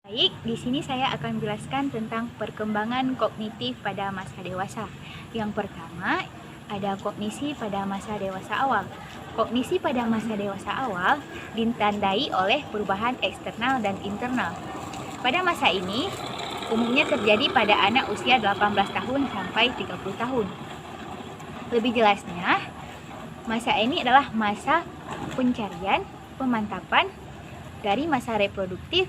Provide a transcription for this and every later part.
Baik, di sini saya akan menjelaskan tentang perkembangan kognitif pada masa dewasa. Yang pertama, ada kognisi pada masa dewasa awal. Kognisi pada masa dewasa awal ditandai oleh perubahan eksternal dan internal. Pada masa ini, umumnya terjadi pada anak usia 18 tahun sampai 30 tahun. Lebih jelasnya, masa ini adalah masa pencarian, pemantapan dari masa reproduktif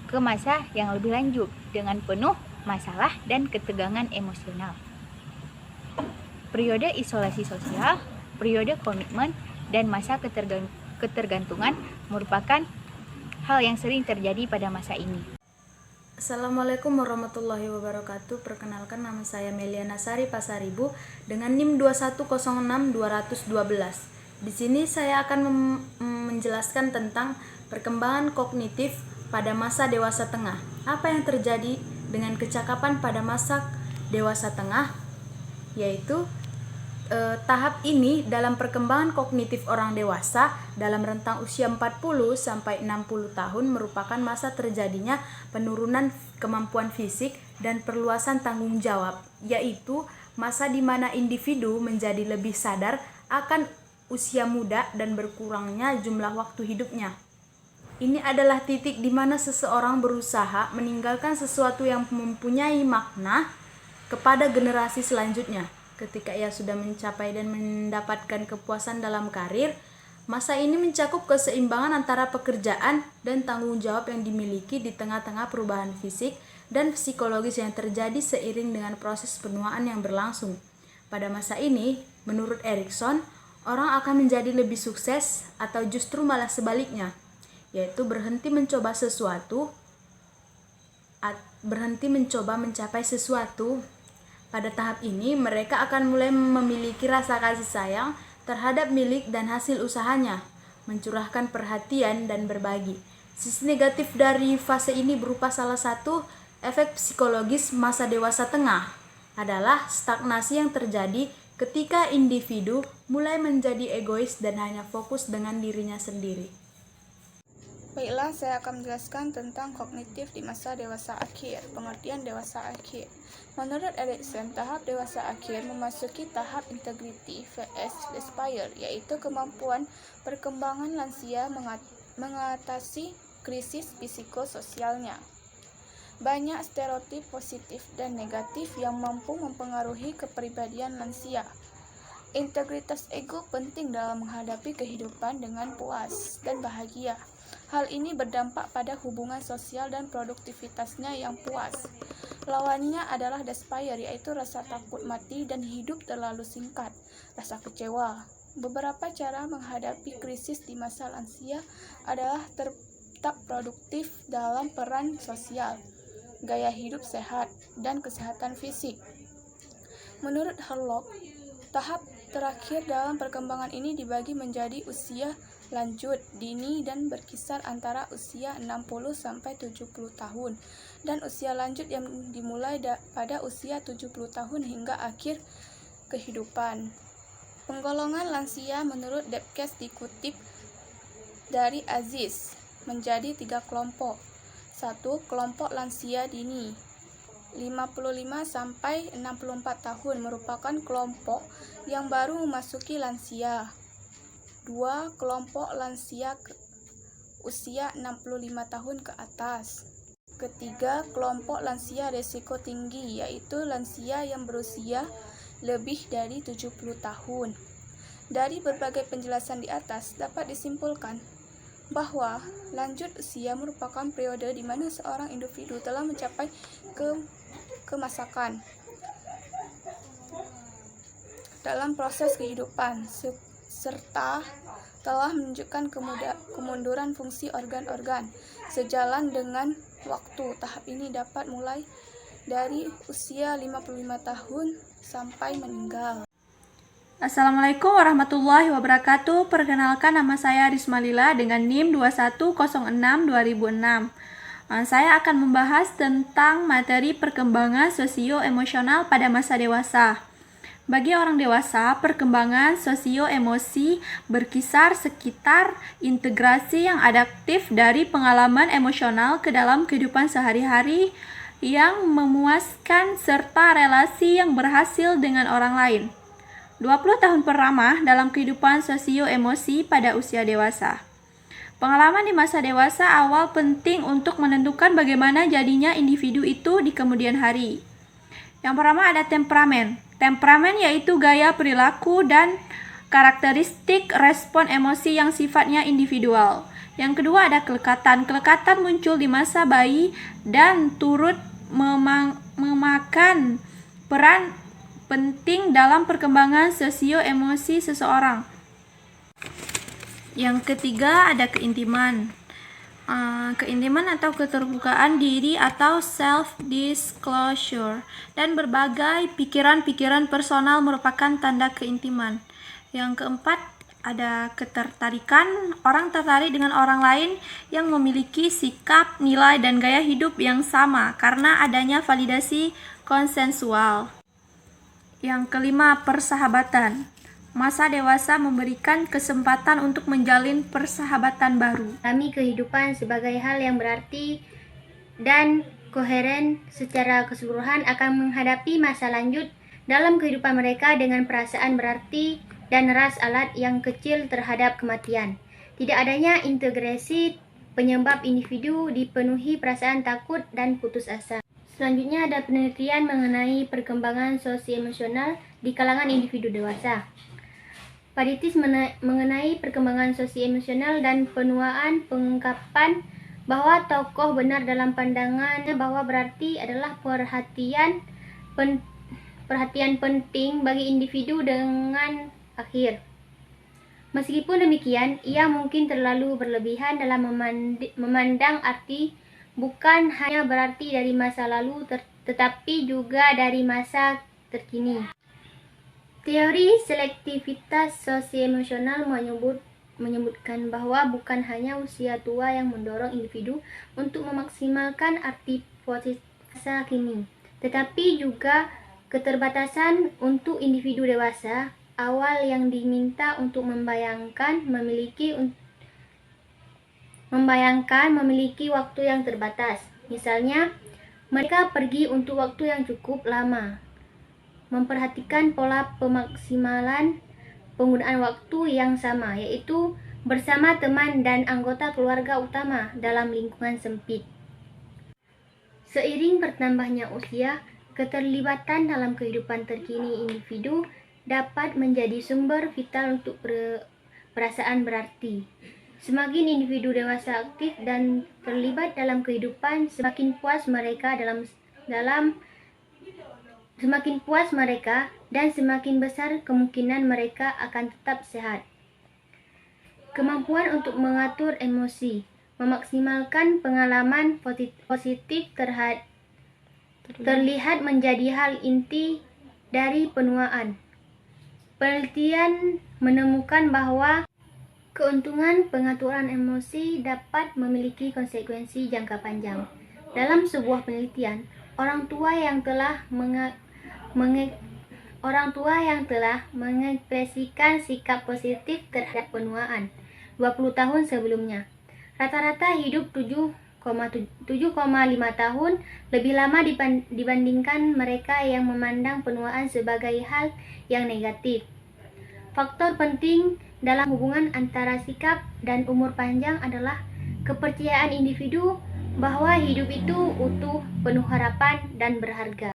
ke masa yang lebih lanjut dengan penuh masalah dan ketegangan emosional. Periode isolasi sosial, periode komitmen, dan masa ketergantungan merupakan hal yang sering terjadi pada masa ini. Assalamualaikum warahmatullahi wabarakatuh. Perkenalkan, nama saya Meliana Sari Pasaribu dengan NIM 2106212. Di sini saya akan menjelaskan tentang perkembangan kognitif pada masa dewasa tengah. Apa yang terjadi dengan kecakapan pada masa dewasa tengah? Yaitu tahap ini dalam perkembangan kognitif orang dewasa dalam rentang usia 40 sampai 60 tahun merupakan masa terjadinya penurunan kemampuan fisik dan perluasan tanggung jawab, yaitu masa di mana individu menjadi lebih sadar akan usia muda dan berkurangnya jumlah waktu hidupnya. Ini adalah titik di mana seseorang berusaha meninggalkan sesuatu yang mempunyai makna kepada generasi selanjutnya. Ketika ia sudah mencapai dan mendapatkan kepuasan dalam karir, masa ini mencakup keseimbangan antara pekerjaan dan tanggung jawab yang dimiliki di tengah-tengah perubahan fisik dan psikologis yang terjadi seiring dengan proses penuaan yang berlangsung. Pada masa ini, menurut Erikson, orang akan menjadi lebih sukses atau justru malah sebaliknya, yaitu berhenti mencoba mencapai sesuatu. Pada tahap ini, mereka akan mulai memiliki rasa kasih sayang terhadap milik dan hasil usahanya, mencurahkan perhatian dan berbagi. Sisi negatif dari fase ini berupa salah satu efek psikologis masa dewasa tengah adalah stagnasi yang terjadi ketika individu mulai menjadi egois dan hanya fokus dengan dirinya sendiri. Baiklah, saya akan menjelaskan tentang kognitif di masa dewasa akhir. Pengertian dewasa akhir. Menurut Erikson, tahap dewasa akhir memasuki tahap integrity vs despair, yaitu kemampuan perkembangan lansia mengatasi krisis psikososialnya. Banyak stereotip positif dan negatif yang mampu mempengaruhi kepribadian lansia. Integritas ego penting dalam menghadapi kehidupan dengan puas dan bahagia. Hal ini berdampak pada hubungan sosial dan produktivitasnya yang puas. Lawannya adalah despair, yaitu rasa takut mati dan hidup terlalu singkat, rasa kecewa. Beberapa cara menghadapi krisis di masa lansia adalah tetap produktif dalam peran sosial, gaya hidup sehat, dan kesehatan fisik. Menurut Herlock, tahap terakhir dalam perkembangan ini dibagi menjadi usia lanjut dini dan berkisar antara usia 60 sampai 70 tahun dan usia lanjut yang dimulai pada usia 70 tahun hingga akhir kehidupan. Penggolongan lansia menurut Debkes dikutip dari Aziz menjadi 3 kelompok. 1. Kelompok lansia dini 55 sampai 64 tahun merupakan kelompok yang baru memasuki lansia. 2. Kelompok lansia usia 65 tahun ke atas. Ketiga, kelompok lansia risiko tinggi, yaitu lansia yang berusia lebih dari 70 tahun. Dari berbagai penjelasan di atas, dapat disimpulkan bahwa lanjut usia merupakan periode di mana seorang individu telah mencapai kemasakan dalam proses kehidupan, serta telah menunjukkan kemunduran fungsi organ-organ. Sejalan dengan waktu, tahap ini dapat mulai dari usia 55 tahun sampai meninggal. Assalamualaikum warahmatullahi wabarakatuh. Perkenalkan, nama saya Risma Lila dengan NIM 21062006. Saya akan membahas tentang materi perkembangan sosio-emosional pada masa dewasa. Bagi orang dewasa, perkembangan sosio-emosi berkisar sekitar integrasi yang adaptif dari pengalaman emosional ke dalam kehidupan sehari-hari yang memuaskan serta relasi yang berhasil dengan orang lain. 20 tahun pertama dalam kehidupan sosio-emosi pada usia dewasa. Pengalaman di masa dewasa awal penting untuk menentukan bagaimana jadinya individu itu di kemudian hari. Yang pertama ada temperamen. Temperamen yaitu gaya perilaku dan karakteristik respon emosi yang sifatnya individual. Yang kedua ada kelekatan. Kelekatan muncul di masa bayi dan turut memakan peran penting dalam perkembangan sosio-emosi seseorang. Yang ketiga ada keintiman. Keintiman atau keterbukaan diri atau self-disclosure dan berbagai pikiran-pikiran personal merupakan tanda keintiman. Yang keempat ada ketertarikan. Orang tertarik dengan orang lain yang memiliki sikap, nilai, dan gaya hidup yang sama karena adanya validasi konsensual. Yang kelima, persahabatan. Masa dewasa memberikan kesempatan untuk menjalin persahabatan baru. Kami kehidupan sebagai hal yang berarti dan koheren secara keseluruhan akan menghadapi masa lanjut dalam kehidupan mereka dengan perasaan berarti dan ras alat yang kecil terhadap kematian. Tidak adanya integrasi penyebab individu dipenuhi perasaan takut dan putus asa. Selanjutnya ada penelitian mengenai perkembangan sosio-emosional di kalangan individu dewasa. Paditis mengenai perkembangan sosio-emosional dan penuaan pengungkapan bahwa tokoh benar dalam pandangannya bahwa berarti adalah perhatian penting bagi individu dengan akhir. Meskipun demikian, ia mungkin terlalu berlebihan dalam memandang arti bukan hanya berarti dari masa lalu tetapi juga dari masa terkini. Teori selektivitas sosio-emosional menyebutkan bahwa bukan hanya usia tua yang mendorong individu untuk memaksimalkan arti positif masa kini, tetapi juga keterbatasan untuk individu dewasa awal yang diminta untuk membayangkan memiliki waktu yang terbatas. Misalnya, mereka pergi untuk waktu yang cukup lama, memperhatikan pola pemaksimalan penggunaan waktu yang sama, yaitu bersama teman dan anggota keluarga utama dalam lingkungan sempit. Seiring bertambahnya usia, keterlibatan dalam kehidupan terkini individu dapat menjadi sumber vital untuk perasaan berarti. Semakin individu dewasa aktif dan terlibat dalam kehidupan, semakin puas mereka dan semakin besar kemungkinan mereka akan tetap sehat. Kemampuan untuk mengatur emosi, memaksimalkan pengalaman positif terlihat menjadi hal inti dari penuaan. Penelitian menemukan bahwa keuntungan pengaturan emosi dapat memiliki konsekuensi jangka panjang. Dalam sebuah penelitian, orang tua yang telah mengekspresikan sikap positif terhadap penuaan 20 tahun sebelumnya, rata-rata hidup 7,5 tahun lebih lama dibandingkan mereka yang memandang penuaan sebagai hal yang negatif. Faktor penting dalam hubungan antara sikap dan umur panjang adalah kepercayaan individu bahwa hidup itu utuh, penuh harapan, dan berharga.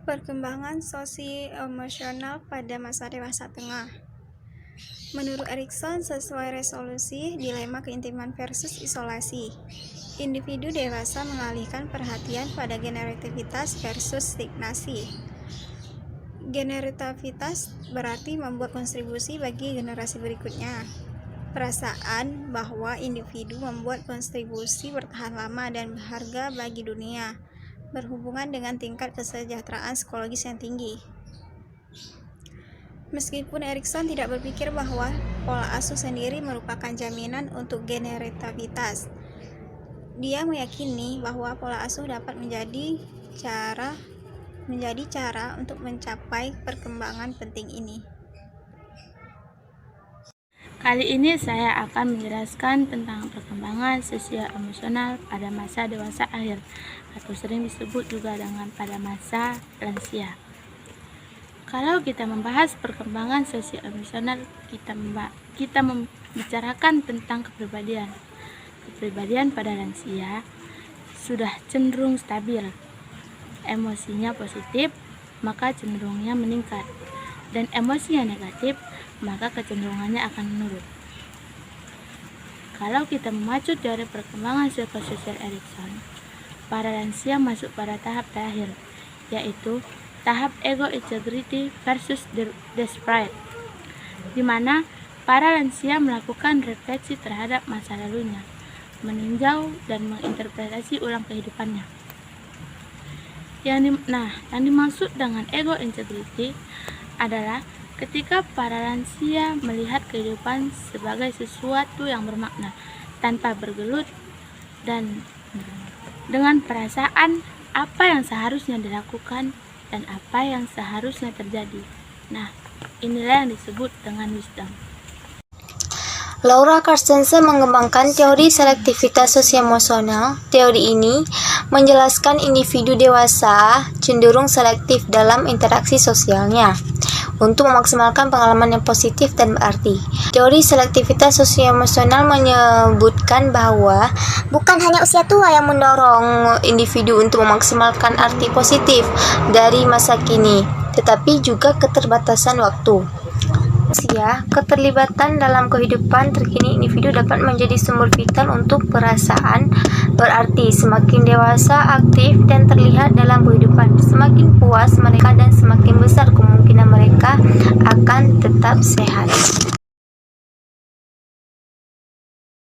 Perkembangan sosio-emosional pada masa dewasa tengah. Menurut Erikson, sesuai resolusi dilema keintiman versus isolasi, individu dewasa mengalihkan perhatian pada generativitas versus stagnasi. Generativitas berarti membuat kontribusi bagi generasi berikutnya. Perasaan bahwa individu membuat kontribusi bertahan lama dan berharga bagi dunia, berhubungan dengan tingkat kesejahteraan psikologis yang tinggi. Meskipun Erikson tidak berpikir bahwa pola asuh sendiri merupakan jaminan untuk generativitas, dia meyakini bahwa pola asuh dapat menjadi cara menjadi cara untuk mencapai perkembangan penting ini. Kali ini saya akan menjelaskan tentang perkembangan sosio-emosional pada masa dewasa akhir, atau sering disebut juga dengan pada masa lansia. Kalau kita membahas perkembangan sosio-emosional, kita membicarakan tentang kepribadian. Kepribadian pada lansia sudah cenderung stabil. Emosinya positif, maka cenderungnya meningkat. Dan emosinya negatif, maka kecenderungannya akan menurun. Kalau kita mengacu dari perkembangan psikososial Erikson, para lansia masuk pada tahap terakhir, yaitu tahap ego integrity versus desperate, di mana para lansia melakukan refleksi terhadap masa lalunya, meninjau dan menginterpretasi ulang kehidupannya. Yang dimaksud dengan ego integrity adalah ketika para lansia melihat kehidupan sebagai sesuatu yang bermakna, tanpa bergelut, dan dengan perasaan apa yang seharusnya dilakukan dan apa yang seharusnya terjadi. Nah, inilah yang disebut dengan wisdom. Laura Carstensen mengembangkan teori selektivitas sosio-emosional. Teori ini menjelaskan individu dewasa cenderung selektif dalam interaksi sosialnya untuk memaksimalkan pengalaman yang positif dan berarti. Teori selektivitas sosio-emosional menyebutkan bahwa bukan hanya usia tua yang mendorong individu untuk memaksimalkan arti positif dari masa kini, tetapi juga keterbatasan waktu. Keterlibatan dalam kehidupan terkini individu dapat menjadi sumber vital untuk perasaan berarti. Semakin dewasa, aktif, dan terlihat dalam kehidupan, semakin puas mereka dan semakin besar kemungkinan mereka akan tetap sehat.